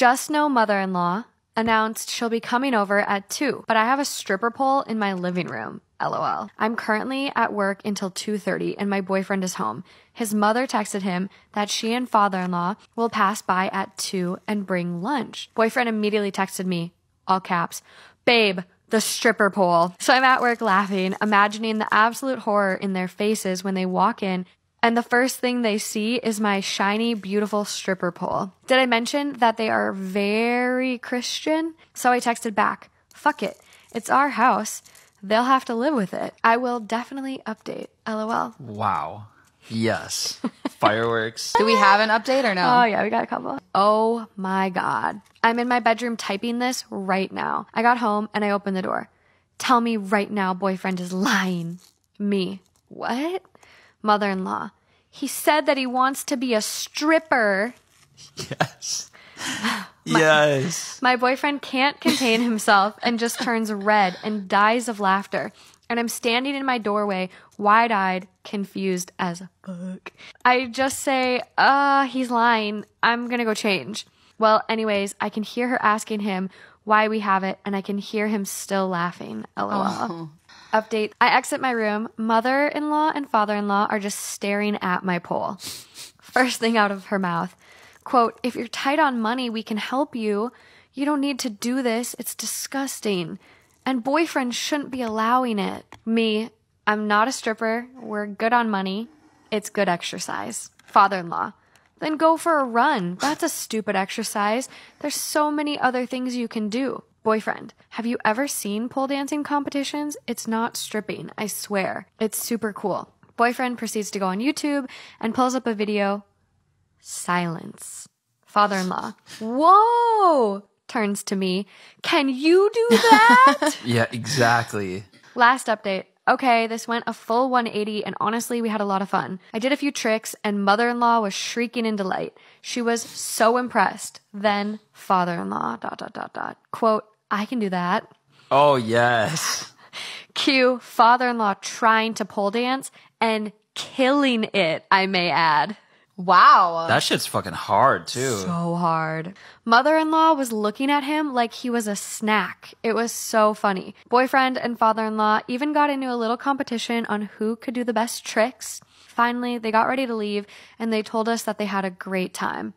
Just know mother-in-law announced she'll be coming over at 2, but I have a stripper pole in my living room. LOL. I'm currently at work until 2:30 and my boyfriend is home. His mother texted him that she and father-in-law will pass by at 2 and bring lunch. Boyfriend immediately texted me, all caps, "Babe, the stripper pole." So I'm at work laughing, imagining the absolute horror in their faces when they walk in and the first thing they see is my shiny, beautiful stripper pole. Did I mention that they are very Christian? So I texted back, "Fuck it. It's our house. They'll have to live with it. I will definitely update. LOL." Wow. Yes. Fireworks. Do we have an update or no? Oh, yeah, we got a couple. Oh my God. I'm in my bedroom typing this right now. I got home and I opened the door. "Tell me right now boyfriend is lying." Me. "What?" Mother-in-law. "He said that he wants to be a stripper." Yes. Yes. My boyfriend can't contain himself and just turns red and dies of laughter. And I'm standing in my doorway, wide-eyed, confused as fuck. I just say, he's lying. I'm gonna go change." Well, anyways, I can hear her asking him why we have it, and I can hear him still laughing. LOL. Oh. Update. I exit my room. Mother-in-law and father-in-law are just staring at my pole. First thing out of her mouth. Quote, "If you're tight on money, we can help you. You don't need to do this. It's disgusting. And boyfriend shouldn't be allowing it." Me, "I'm not a stripper. We're good on money. It's good exercise." Father-in-law, "Then go for a run. That's a stupid exercise. There's so many other things you can do." Boyfriend, "Have you ever seen pole dancing competitions? It's not stripping, I swear. It's super cool." Boyfriend proceeds to go on YouTube and pulls up a video. Silence. Father-in-law, "Whoa!" Turns to me. "Can you do that?" Yeah, exactly. Last update. Okay, this went a full 180 and honestly, we had a lot of fun. I did a few tricks and mother-in-law was shrieking in delight. She was so impressed. Then father-in-law, ... Quote, "I can do that." Oh, yes. Cue father-in-law trying to pole dance and killing it, I may add. Wow. That shit's fucking hard, too. So hard. Mother-in-law was looking at him like he was a snack. It was so funny. Boyfriend and father-in-law even got into a little competition on who could do the best tricks. Finally, they got ready to leave, and they told us that they had a great time.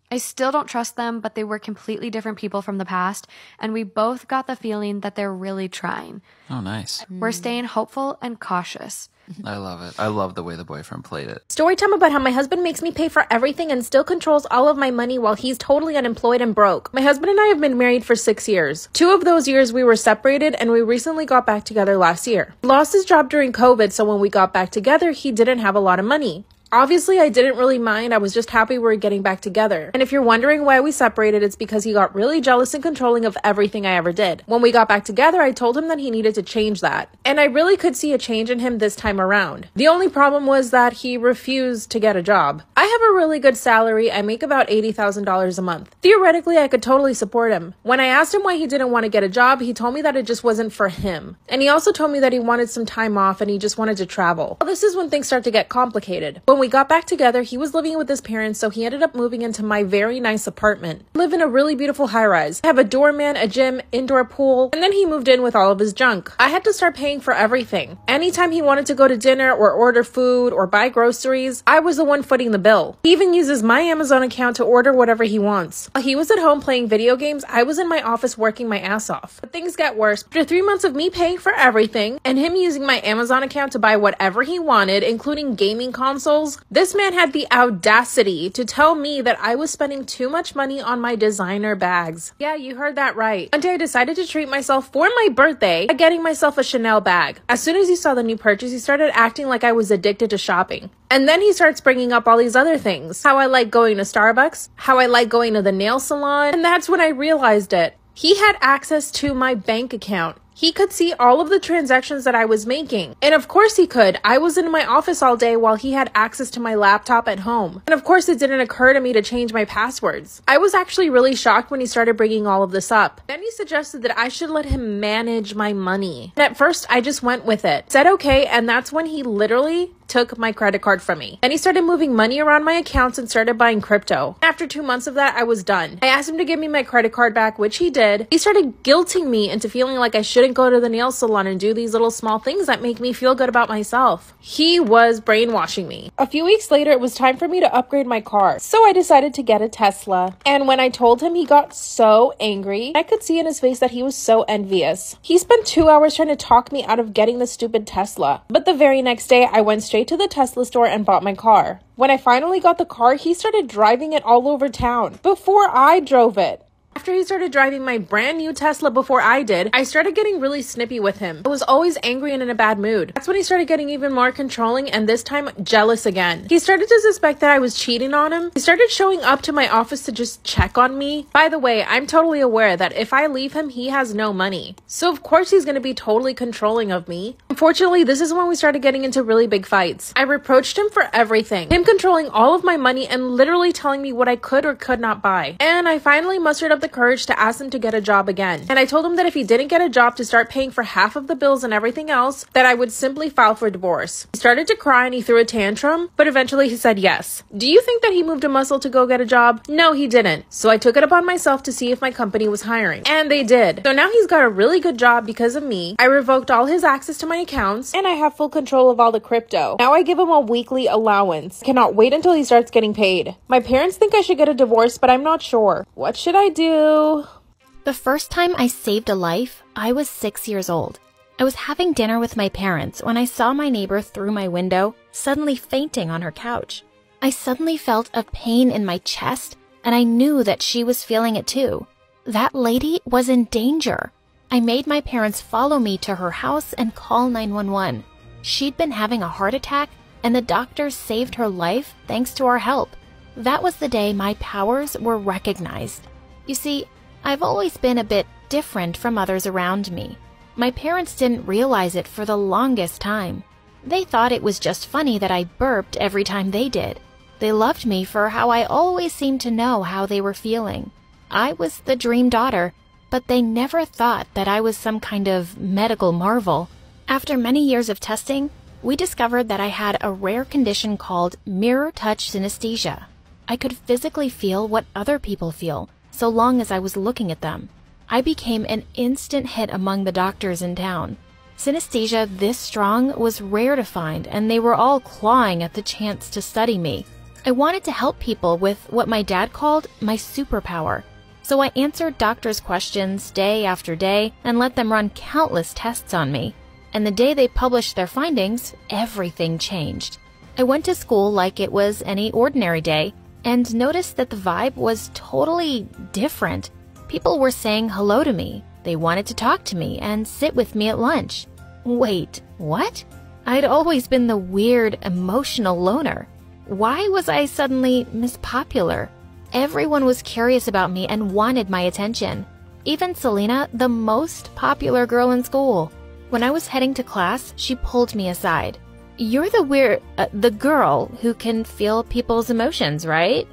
I still don't trust them, but they were completely different people from the past, and we both got the feeling that they're really trying. Oh, nice. We're staying hopeful and cautious. I love it. I love the way the boyfriend played it. Story time about how my husband makes me pay for everything and still controls all of my money while he's totally unemployed and broke. My husband and I have been married for 6 years. 2 of those years we were separated and we recently got back together last year. He lost his job during COVID, so when we got back together, he didn't have a lot of money. Obviously, I didn't really mind. I was just happy we were getting back together. And if you're wondering why we separated, it's because he got really jealous and controlling of everything I ever did. When we got back together, I told him that he needed to change that. And I really could see a change in him this time around. The only problem was that he refused to get a job. I have a really good salary. I make about $80,000 a month. Theoretically, I could totally support him. When I asked him why he didn't want to get a job, he told me that it just wasn't for him. And he also told me that he wanted some time off and he just wanted to travel. Well, this is when things start to get complicated. When we got back together, he was living with his parents, so he ended up moving into my very nice apartment. I live in a really beautiful high-rise. I have a doorman, a gym, indoor pool, and then he moved in with all of his junk. I had to start paying for everything. Anytime he wanted to go to dinner or order food or buy groceries, I was the one footing the bill. He even uses my Amazon account to order whatever he wants. While he was at home playing video games, I was in my office working my ass off. But things get worse. After 3 months of me paying for everything and him using my Amazon account to buy whatever he wanted, including gaming consoles, this man had the audacity to tell me that I was spending too much money on my designer bags. Yeah, you heard that right. One day I decided to treat myself for my birthday by getting myself a Chanel bag. As soon as he saw the new purchase, he started acting like I was addicted to shopping. And then he starts bringing up all these other things. How I like going to Starbucks, how I like going to the nail salon, and that's when I realized it. He had access to my bank account. He could see all of the transactions that I was making. And of course he could. I was in my office all day while he had access to my laptop at home. And of course it didn't occur to me to change my passwords. I was actually really shocked when he started bringing all of this up. Then he suggested that I should let him manage my money. And at first I just went with it. Said okay, and that's when he literally took my credit card from me. Then he started moving money around my accounts and started buying crypto. After 2 months of that, I was done. I asked him to give me my credit card back, which he did. He started guilting me into feeling like I shouldn't go to the nail salon and do these little small things that make me feel good about myself. He was brainwashing me. A few weeks later, it was time for me to upgrade my car. So I decided to get a Tesla. And when I told him, he got so angry. I could see in his face that he was so envious. He spent 2 hours trying to talk me out of getting the stupid Tesla. But the very next day, I went straight to the Tesla store and bought my car. When I finally got the car, he started driving it all over town before I drove it. After he started driving my brand new Tesla before I did, I started getting really snippy with him. I was always angry and in a bad mood. That's when he started getting even more controlling and this time jealous again. He started to suspect that I was cheating on him. He started showing up to my office to just check on me. By the way, I'm totally aware that if I leave him, he has no money. So of course he's going to be totally controlling of me. Unfortunately, this is when we started getting into really big fights. I reproached him for everything. Him controlling all of my money and literally telling me what I could or could not buy. And I finally mustered up the courage to ask him to get a job again. And I told him that if he didn't get a job to start paying for half of the bills and everything else, that I would simply file for divorce. He started to cry and he threw a tantrum, but eventually he said yes. Do you think that he moved a muscle to go get a job? No, he didn't. So I took it upon myself to see if my company was hiring. And they did. So now he's got a really good job because of me. I revoked all his access to my accounts and I have full control of all the crypto. Now I give him a weekly allowance. I cannot wait until he starts getting paid. My parents think I should get a divorce, but I'm not sure. What should I do? The first time I saved a life, I was 6 years old. I was having dinner with my parents when I saw my neighbor through my window, suddenly fainting on her couch. I suddenly felt a pain in my chest, and I knew that she was feeling it too. That lady was in danger. I made my parents follow me to her house and call 911. She'd been having a heart attack, and the doctors saved her life thanks to our help. That was the day my powers were recognized. You see, I've always been a bit different from others around me. My parents didn't realize it for the longest time. They thought it was just funny that I burped every time they did. They loved me for how I always seemed to know how they were feeling. I was the dream daughter, but they never thought that I was some kind of medical marvel. After many years of testing, we discovered that I had a rare condition called mirror touch synesthesia. I could physically feel what other people feel, so long as I was looking at them. I became an instant hit among the doctors in town. Synesthesia this strong was rare to find, and they were all clawing at the chance to study me. I wanted to help people with what my dad called my superpower. So I answered doctors' questions day after day and let them run countless tests on me. And the day they published their findings, everything changed. I went to school like it was any ordinary day, and noticed that the vibe was totally different. People were saying hello to me. They wanted to talk to me and sit with me at lunch. Wait, what? I'd always been the weird, emotional loner. Why was I suddenly Miss Popular? Everyone was curious about me and wanted my attention. Even Selena, the most popular girl in school. When I was heading to class, she pulled me aside. You're the girl who can feel people's emotions, right?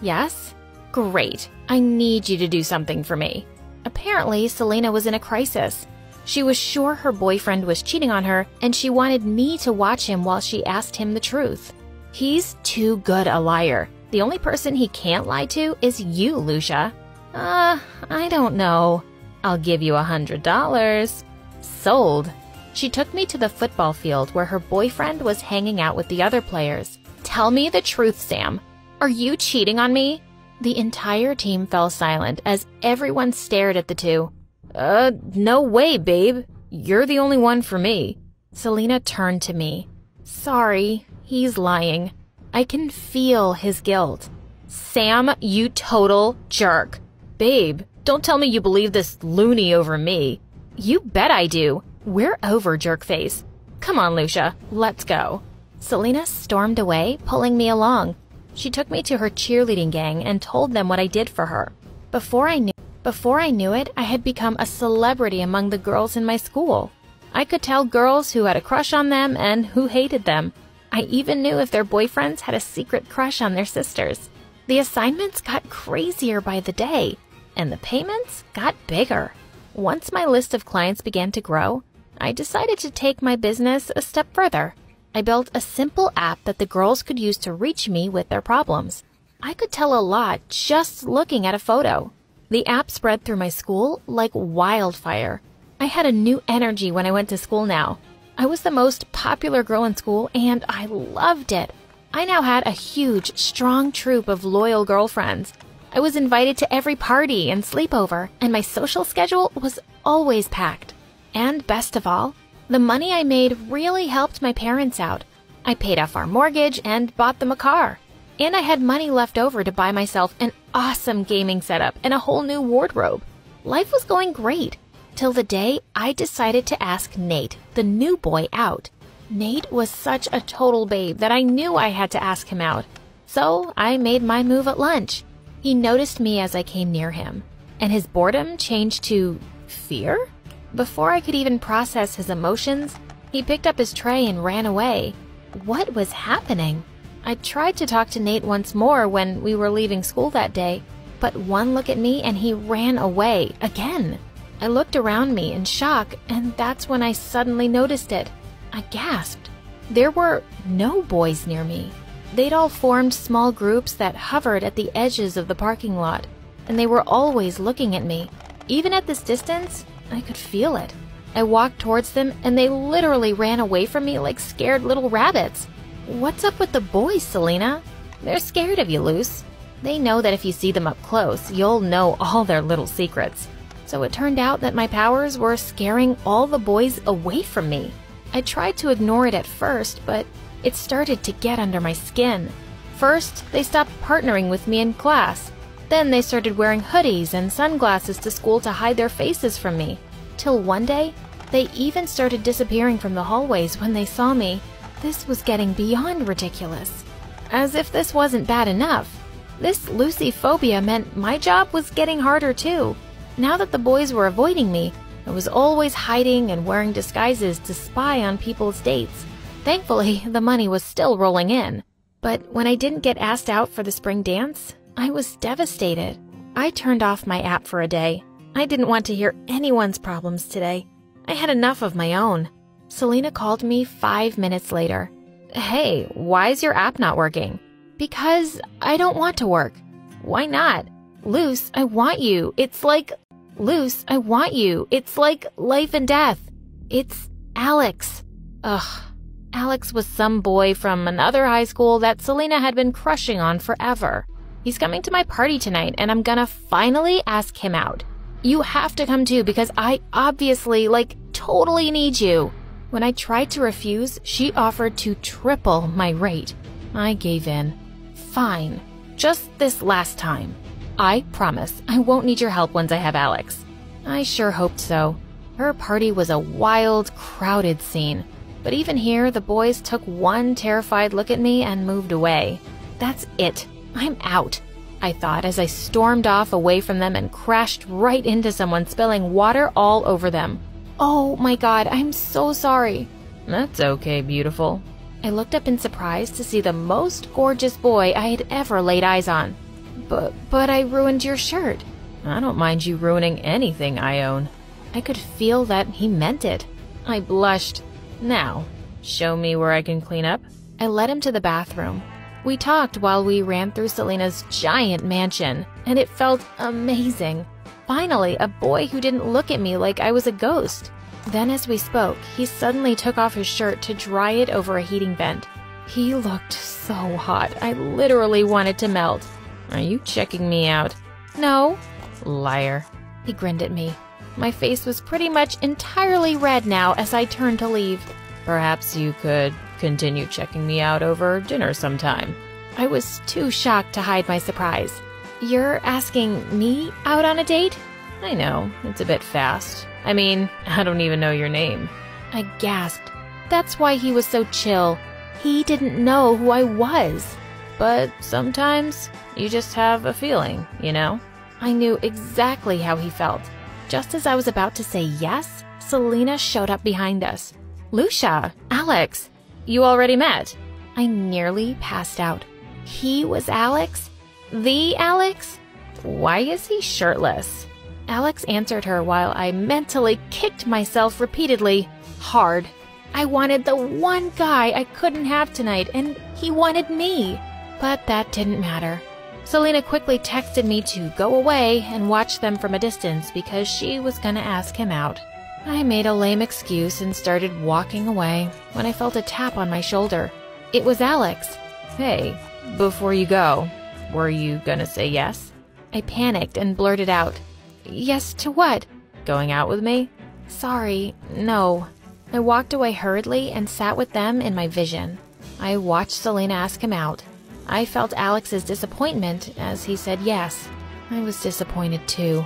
Yes? Great. I need you to do something for me. Apparently, Selena was in a crisis. She was sure her boyfriend was cheating on her, and she wanted me to watch him while she asked him the truth. He's too good a liar. The only person he can't lie to is you, Lucia. I don't know. I'll give you $100. Sold. She took me to the football field where her boyfriend was hanging out with the other players. Tell me the truth, Sam. Are you cheating on me? The entire team fell silent as everyone stared at the two. No way, babe. You're the only one for me. Selena turned to me. Sorry, he's lying. I can feel his guilt. Sam, you total jerk. Babe, don't tell me you believe this loony over me. You bet I do. We're over, jerkface. Come on, Lucia, let's go. Selena stormed away, pulling me along. She took me to her cheerleading gang and told them what I did for her. Before I knew it, I had become a celebrity among the girls in my school. I could tell girls who had a crush on them and who hated them. I even knew if their boyfriends had a secret crush on their sisters. The assignments got crazier by the day, and the payments got bigger. Once my list of clients began to grow, I decided to take my business a step further. I built a simple app that the girls could use to reach me with their problems. I could tell a lot just looking at a photo. The app spread through my school like wildfire. I had a new energy when I went to school now. I was the most popular girl in school, and I loved it. I now had a huge, strong troop of loyal girlfriends. I was invited to every party and sleepover, and my social schedule was always packed. And best of all, the money I made really helped my parents out. I paid off our mortgage and bought them a car. And I had money left over to buy myself an awesome gaming setup and a whole new wardrobe. Life was going great, till the day I decided to ask Nate, the new boy, out. Nate was such a total babe that I knew I had to ask him out. So I made my move at lunch. He noticed me as I came near him, and his boredom changed to fear? Before I could even process his emotions, he picked up his tray and ran away. What was happening? I tried to talk to Nate once more when we were leaving school that day, but one look at me and he ran away again. I looked around me in shock, and that's when I suddenly noticed it. I gasped. There were no boys near me. They'd all formed small groups that hovered at the edges of the parking lot, and they were always looking at me. Even at this distance, I could feel it. I walked towards them, and they literally ran away from me like scared little rabbits. What's up with the boys, Selena? They're scared of you, Luce. They know that if you see them up close, you'll know all their little secrets. So it turned out that my powers were scaring all the boys away from me. I tried to ignore it at first, but it started to get under my skin. First, they stopped partnering with me in class. Then they started wearing hoodies and sunglasses to school to hide their faces from me. Till one day, they even started disappearing from the hallways when they saw me. This was getting beyond ridiculous. As if this wasn't bad enough, this Lucy phobia meant my job was getting harder too. Now that the boys were avoiding me, I was always hiding and wearing disguises to spy on people's dates. Thankfully, the money was still rolling in. But when I didn't get asked out for the spring dance, I was devastated. I turned off my app for a day. I didn't want to hear anyone's problems today. I had enough of my own. Selena called me 5 minutes later. Hey, why is your app not working? Because I don't want to work. Why not? Luce, I want you. It's like... Luce, I want you. It's like life and death. It's Alex. Ugh. Alex was some boy from another high school that Selena had been crushing on forever. He's coming to my party tonight, and I'm gonna finally ask him out. You have to come too, because I obviously, totally need you. When I tried to refuse, she offered to triple my rate. I gave in. Fine. Just this last time. I promise I won't need your help once I have Alex. I sure hoped so. Her party was a wild, crowded scene. But even here, the boys took one terrified look at me and moved away. That's it. I'm out, I thought as I stormed off away from them and crashed right into someone, spilling water all over them. Oh my God, I'm so sorry. That's okay, beautiful. I looked up in surprise to see the most gorgeous boy I had ever laid eyes on. But I ruined your shirt. I don't mind you ruining anything I own. I could feel that he meant it. I blushed. Now, show me where I can clean up. I led him to the bathroom. We talked while we ran through Selena's giant mansion, and it felt amazing. Finally, a boy who didn't look at me like I was a ghost. Then as we spoke, he suddenly took off his shirt to dry it over a heating vent. He looked so hot, I literally wanted to melt. Are you checking me out? No. Liar. He grinned at me. My face was pretty much entirely red now as I turned to leave. Perhaps you could continue checking me out over dinner sometime. I was too shocked to hide my surprise. You're asking me out on a date? I know, it's a bit fast. I mean, I don't even know your name. I gasped. That's why he was so chill. He didn't know who I was. But sometimes you just have a feeling, you know? I knew exactly how he felt. Just as I was about to say yes, Selena showed up behind us. Lucia, Alex, you already met. I nearly passed out. He was Alex? The Alex? Why is he shirtless? Alex answered her while I mentally kicked myself repeatedly, hard. I wanted the one guy I couldn't have tonight, and he wanted me. But that didn't matter. Selena quickly texted me to go away and watch them from a distance because she was gonna ask him out. I made a lame excuse and started walking away when I felt a tap on my shoulder. It was Alex. Hey, before you go, were you gonna say yes? I panicked and blurted out, yes to what? Going out with me? Sorry, no. I walked away hurriedly and sat with them in my vision. I watched Selena ask him out. I felt Alex's disappointment as he said yes. I was disappointed too.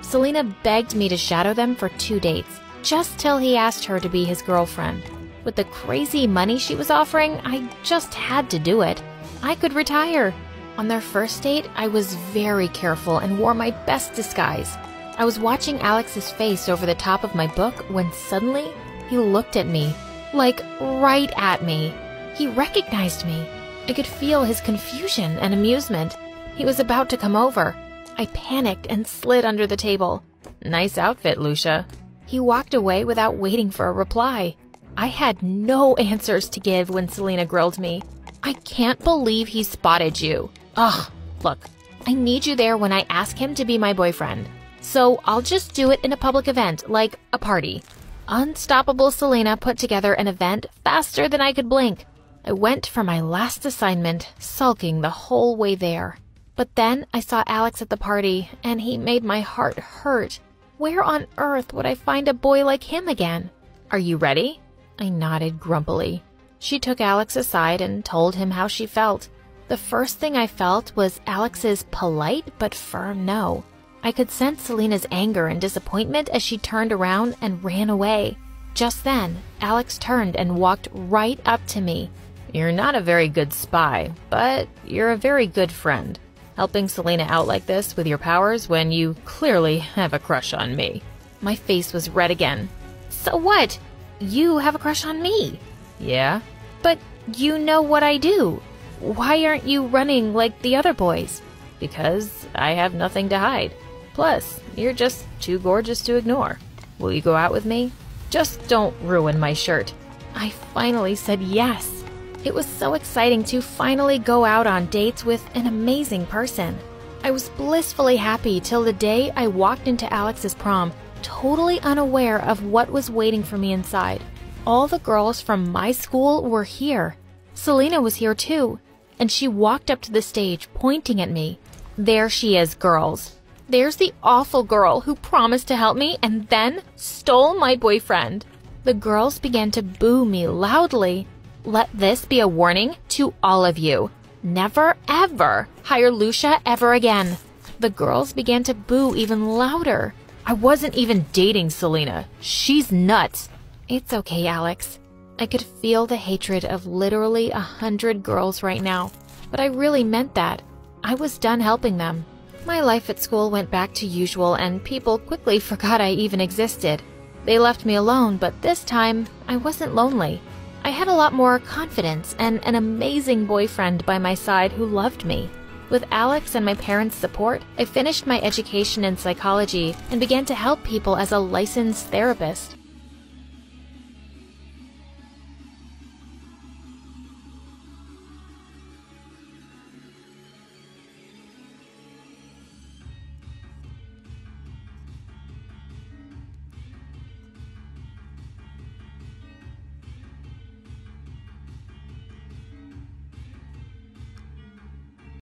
Selena begged me to shadow them for 2 dates, just till he asked her to be his girlfriend. With the crazy money she was offering, I just had to do it. I could retire. On their first date, I was very careful and wore my best disguise. I was watching Alex's face over the top of my book when suddenly he looked at me, like right at me. He recognized me. I could feel his confusion and amusement. He was about to come over. I panicked and slid under the table. Nice outfit, Lucia. He walked away without waiting for a reply. I had no answers to give when Selena grilled me. I can't believe he spotted you. Ugh, look, I need you there when I ask him to be my boyfriend. So I'll just do it in a public event, like a party. Unstoppable Selena put together an event faster than I could blink. I went for my last assignment, sulking the whole way there. But then I saw Alex at the party, and he made my heart hurt. Where on earth would I find a boy like him again? Are you ready? I nodded grumpily. She took Alex aside and told him how she felt. The first thing I felt was Alex's polite but firm no. I could sense Selena's anger and disappointment as she turned around and ran away. Just then, Alex turned and walked right up to me. You're not a very good spy, but you're a very good friend. Helping Selena out like this with your powers when you clearly have a crush on me. My face was red again. So what? You have a crush on me. Yeah? But you know what I do. Why aren't you running like the other boys? Because I have nothing to hide. Plus, you're just too gorgeous to ignore. Will you go out with me? Just don't ruin my shirt. I finally said yes. It was so exciting to finally go out on dates with an amazing person. I was blissfully happy till the day I walked into Alex's prom, totally unaware of what was waiting for me inside. All the girls from my school were here. Selena was here too, and she walked up to the stage pointing at me. There she is, girls. There's the awful girl who promised to help me and then stole my boyfriend. The girls began to boo me loudly. Let this be a warning to all of you. Never, ever hire Lucia ever again. The girls began to boo even louder. I wasn't even dating Selena. She's nuts. It's okay, Alex. I could feel the hatred of literally 100 girls right now, but I really meant that. I was done helping them. My life at school went back to usual and people quickly forgot I even existed. They left me alone, but this time I wasn't lonely. I had a lot more confidence and an amazing boyfriend by my side who loved me. With Alex and my parents' support, I finished my education in psychology and began to help people as a licensed therapist.